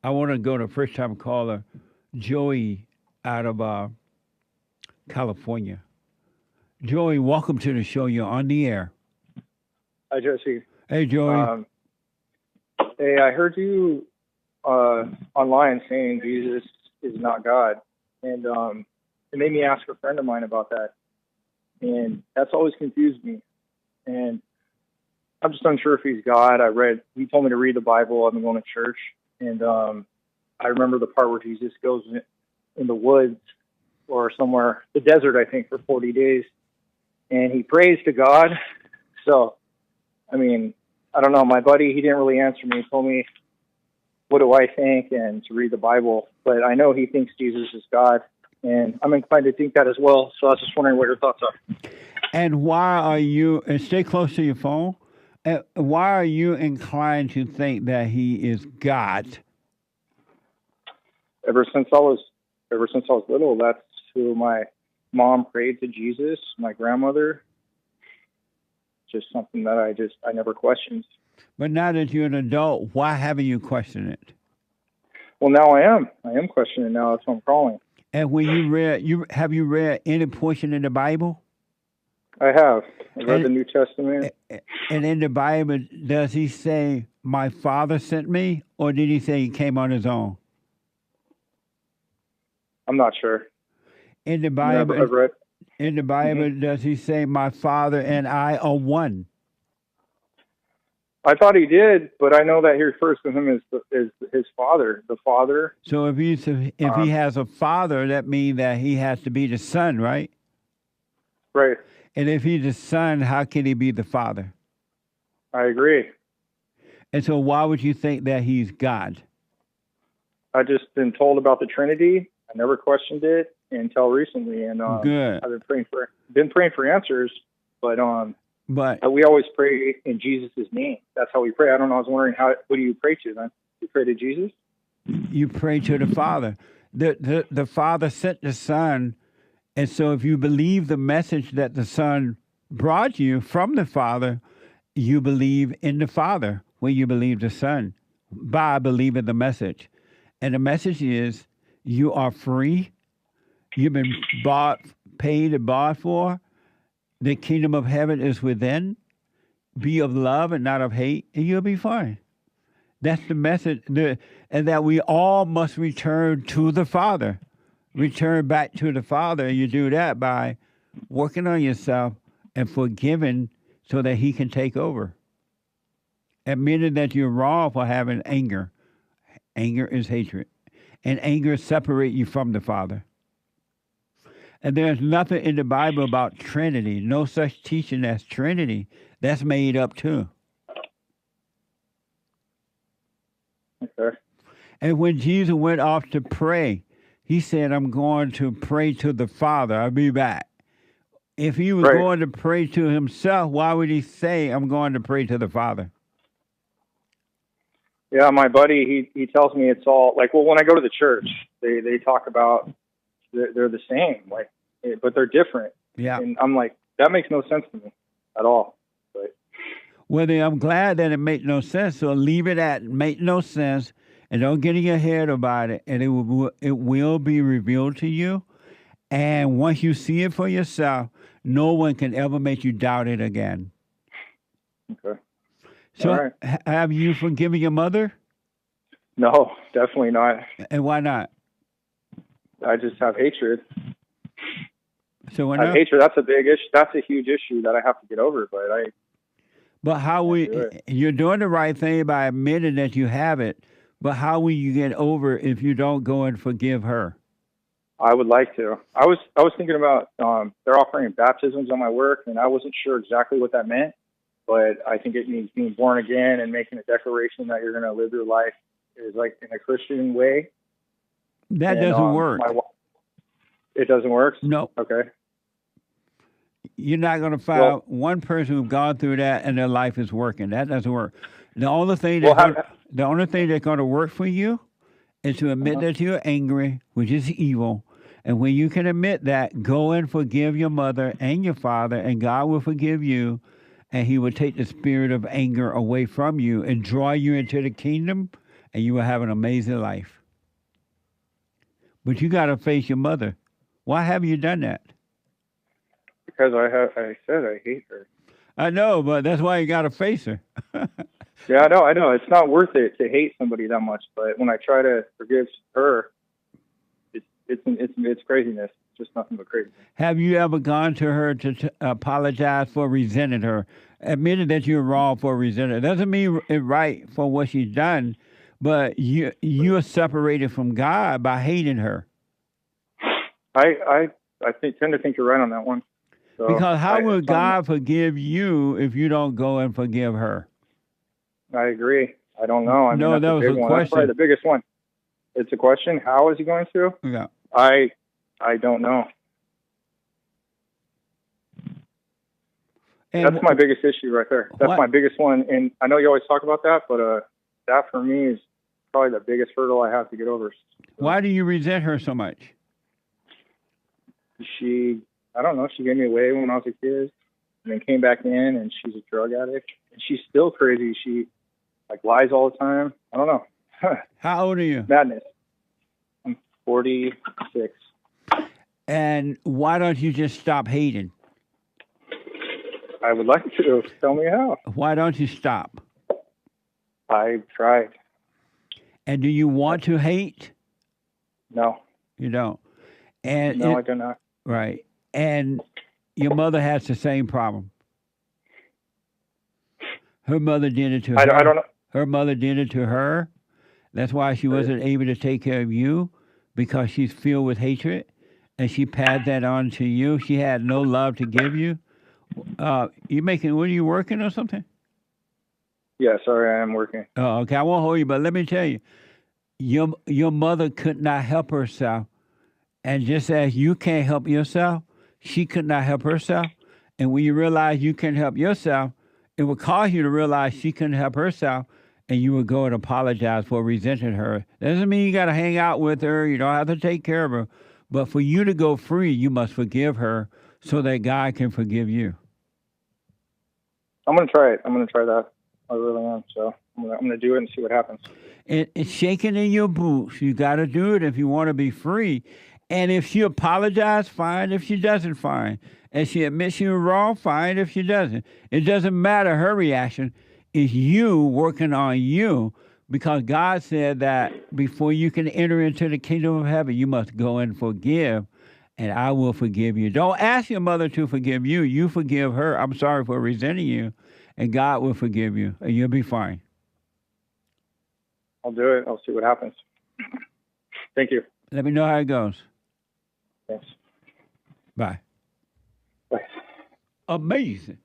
I want to go to first time caller Joey out of California. Joey, welcome to the show. You're on the air. Hi, Jesse. Hey, Joey. Um, hey, I heard you online saying Jesus is not God, and it made me ask a friend of mine about that, and that's always confused me. And I'm just unsure if he's God. He told me to read the Bible. I've been going to church, and I remember the part where Jesus goes in the woods or somewhere, the desert, I think, for 40 days, and he prays to God. So, I mean, I don't know. My buddy, he didn't really answer me. He told me, what do I think, and to read the Bible. But I know he thinks Jesus is God, and I'm inclined to think that as well. So I was just wondering what your thoughts are. And why are you, and stay close to your phone, why are you inclined to think that he is God? Ever since I was little, that's who my mom prayed to, Jesus. My grandmother, just something that I never questioned. But now that you're an adult, why haven't you questioned it? Well, now I am questioning now. That's what I'm calling. And when have you read any portion in the Bible? I have. I read the New Testament. And in the Bible, does he say, "My Father sent me," or did he say he came on his own? I'm not sure. In the Bible, I've read. In the Bible, does he say, "My Father and I are one"? I thought he did, but I know that he refers to him as his father, the Father. So if he has a father, that means that he has to be the son, right? Right. And if he's the son, how can he be the father? I agree. And so why would you think that he's God? I just been told about the Trinity. I never questioned it until recently, and Good. I've been praying for answers, but we always pray in Jesus' name. That's how we pray. I don't know. I was wondering what do you pray to then? You pray to Jesus? You pray to the Father. The Father sent the Son, and so if you believe the message that the Son brought you from the Father, you believe in the Father when you believe the Son by believing the message. And the message is you are free. You've been paid and bought for. The kingdom of heaven is within. Be of love and not of hate, and you'll be fine. That's the message. And that we all must return to the Father. Return back to the Father. And you do that by working on yourself and forgiving so that he can take over. Admitting that you're wrong for having anger. Anger is hatred. And anger separates you from the Father. And there's nothing in the Bible about Trinity. No such teaching as Trinity. That's made up too. Okay. And when Jesus went off to pray, he said, "I'm going to pray to the Father. I'll be back." If he was going to pray to himself, why would he say, "I'm going to pray to the Father"? Yeah, my buddy, he tells me it's all like, well, when I go to the church, they talk about they're the same, like, but they're different. Yeah. And I'm like, that makes no sense to me at all. But well, then I'm glad that it made no sense. So leave it at make no sense, and don't get in your head about it. And it will be revealed to you. And once you see it for yourself, no one can ever make you doubt it again. Okay. So have you forgiven your mother? No, definitely not. And why not? I just have hatred. So I have hatred. That's a big issue. That's a huge issue that I have to get over. But you're doing the right thing by admitting that you have it. But how will you get over if you don't go and forgive her? I would like to. I was thinking about they're offering baptisms on my work, and I wasn't sure exactly what that meant. But I think it means being born again and making a declaration that you're going to live your life is like in a Christian way. That doesn't work. It doesn't work? No. Okay. You're not going to find one person who's gone through that and their life is working. That doesn't work. The only thing that's going to work for you is to admit that you're angry, which is evil. And when you can admit that, go and forgive your mother and your father, and God will forgive you. And he will take the spirit of anger away from you and draw you into the kingdom and you will have an amazing life. But you got to face your mother. Why have you done that? Because I said I hate her. I know, but that's why you got to face her. Yeah, I know. It's not worth it to hate somebody that much. But when I try to forgive her, it's craziness. It's just nothing but craziness. Have you ever gone to her to apologize for resenting her? Admitted that you're wrong for resenting her. Doesn't mean it's right for what she's done, but you're separated from God by hating her. I tend to think you're right on that one. So Because how will God forgive you if you don't go and forgive her? I agree. I don't know. I mean, No, that's that a was big a one. question. That's probably the biggest one. It's a question. How is he going to? Yeah. I don't know. And that's my biggest issue right there. That's what? my biggest one. And I know you always talk about that, but that for me is probably the biggest hurdle I have to get over. So why do you resent her so much? I don't know, she gave me away when I was a kid and then came back in, and she's a drug addict. And she's still crazy. She lies all the time. I don't know. How old are you? Madness. I'm 46. And why don't you just stop hating? I would like to. Tell me how. Why don't you stop? I've tried. And do you want to hate? No. You don't. And no, I do not. Right. And your mother has the same problem. Her mother did it to her. I don't know. Her mother did it to her. That's why she wasn't able to take care of you, because she's filled with hatred, and she passed that on to you. She had no love to give you. Were you working or something? Yeah, sorry, I am working. Oh, okay. I won't hold you, but let me tell you, your mother could not help herself. And just as you can't help yourself, she could not help herself. And when you realize you can't help yourself, it will cause you to realize she couldn't help herself, and you would go and apologize for resenting her. Doesn't mean you got to hang out with her. You don't have to take care of her. But for you to go free, you must forgive her so that God can forgive you. I'm going to try it. I'm going to try that. I really am. So I'm going to do it and see what happens. It's shaking in your boots. You got to do it if you want to be free. And if she apologizes, fine. If she doesn't, fine. And she admits you're wrong, fine. If she doesn't, it doesn't matter her reaction. It's you working on you, because God said that before you can enter into the kingdom of heaven, you must go and forgive, and I will forgive you. Don't ask your mother to forgive you. You forgive her. I'm sorry for resenting you, and God will forgive you, and you'll be fine. I'll do it. I'll see what happens. Thank you. Let me know how it goes. Thanks. Bye. Bye. Amazing.